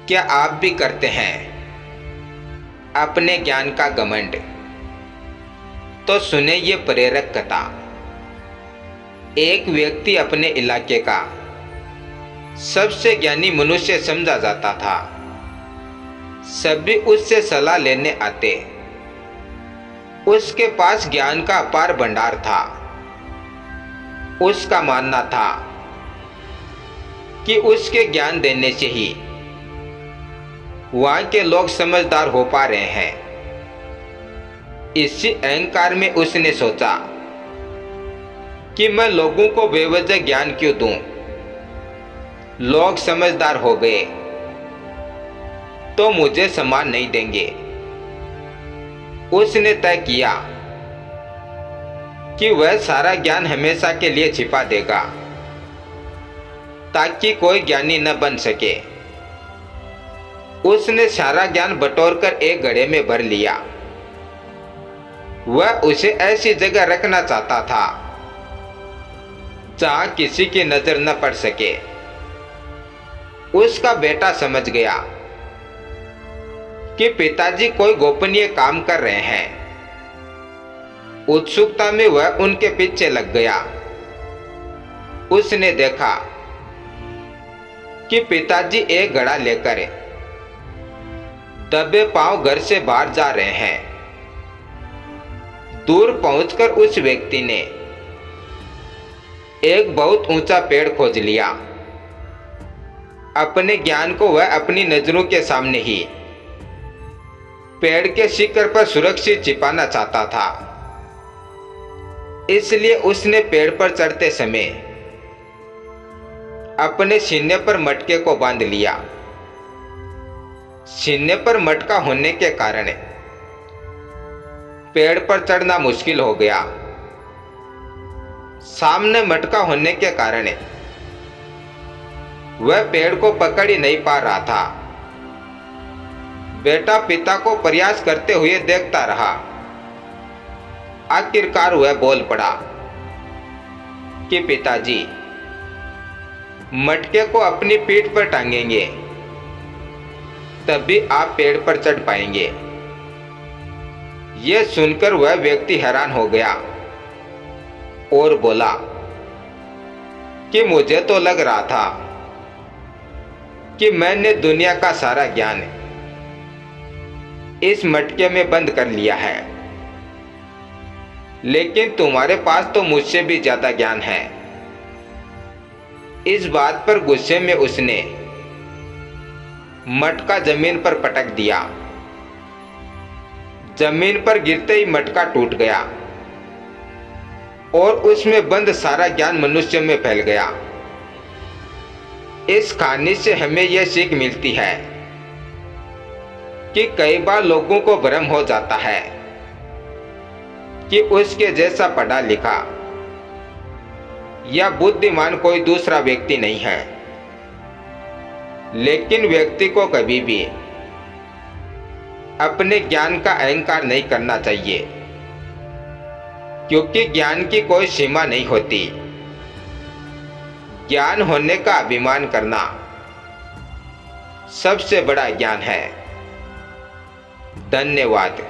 क्या आप भी करते हैं अपने ज्ञान का घमंड? तो सुने ये प्रेरक कथा। एक व्यक्ति अपने इलाके का सबसे ज्ञानी मनुष्य समझा जाता था। सभी उससे सलाह लेने आते। उसके पास ज्ञान का अपार भंडार था। उसका मानना था कि उसके ज्ञान देने से ही वहां के लोग समझदार हो पा रहे हैं। इसी अहंकार में उसने सोचा कि मैं लोगों को बेवजह ज्ञान क्यों दूं? लोग समझदार हो गए तो मुझे सम्मान नहीं देंगे। उसने तय किया कि वह सारा ज्ञान हमेशा के लिए छिपा देगा ताकि कोई ज्ञानी न बन सके। उसने सारा ज्ञान बटोरकर एक घड़े में भर लिया। वह उसे ऐसी जगह रखना चाहता था जहां किसी की नजर न पड़ सके। उसका बेटा समझ गया कि पिताजी कोई गोपनीय काम कर रहे हैं। उत्सुकता में वह उनके पीछे लग गया। उसने देखा कि पिताजी एक घड़ा लेकर दबे पांव घर से बाहर जा रहे हैं। दूर पहुंचकर उस व्यक्ति ने एक बहुत ऊंचा पेड़ खोज लिया। अपने ज्ञान को वह अपनी नजरों के सामने ही पेड़ के शिखर पर सुरक्षित छिपाना चाहता था। इसलिए उसने पेड़ पर चढ़ते समय अपने सीने पर मटके को बांध लिया। सीने पर मटका होने के कारण पेड़ पर चढ़ना मुश्किल हो गया। सामने मटका होने के कारण वह पेड़ को पकड़ ही नहीं पा रहा था। बेटा पिता को प्रयास करते हुए देखता रहा। आखिरकार वह बोल पड़ा कि पिताजी, मटके को अपनी पीठ पर टांगेंगे तभी आप पेड़ पर चढ़ पाएंगे। यह सुनकर वह व्यक्ति हैरान हो गया और बोला कि मुझे तो लग रहा था कि मैंने दुनिया का सारा ज्ञान इस मटके में बंद कर लिया है, लेकिन तुम्हारे पास तो मुझसे भी ज्यादा ज्ञान है। इस बात पर गुस्से में उसने मटका जमीन पर पटक दिया। जमीन पर गिरते ही मटका टूट गया और उसमें बंद सारा ज्ञान मनुष्य में फैल गया। इस कहानी से हमें यह सीख मिलती है कि कई बार लोगों को भ्रम हो जाता है कि उसके जैसा पढ़ा लिखा या बुद्धिमान कोई दूसरा व्यक्ति नहीं है। लेकिन व्यक्ति को कभी भी अपने ज्ञान का अहंकार नहीं करना चाहिए, क्योंकि ज्ञान की कोई सीमा नहीं होती। ज्ञान होने का अभिमान करना सबसे बड़ा ज्ञान है। धन्यवाद।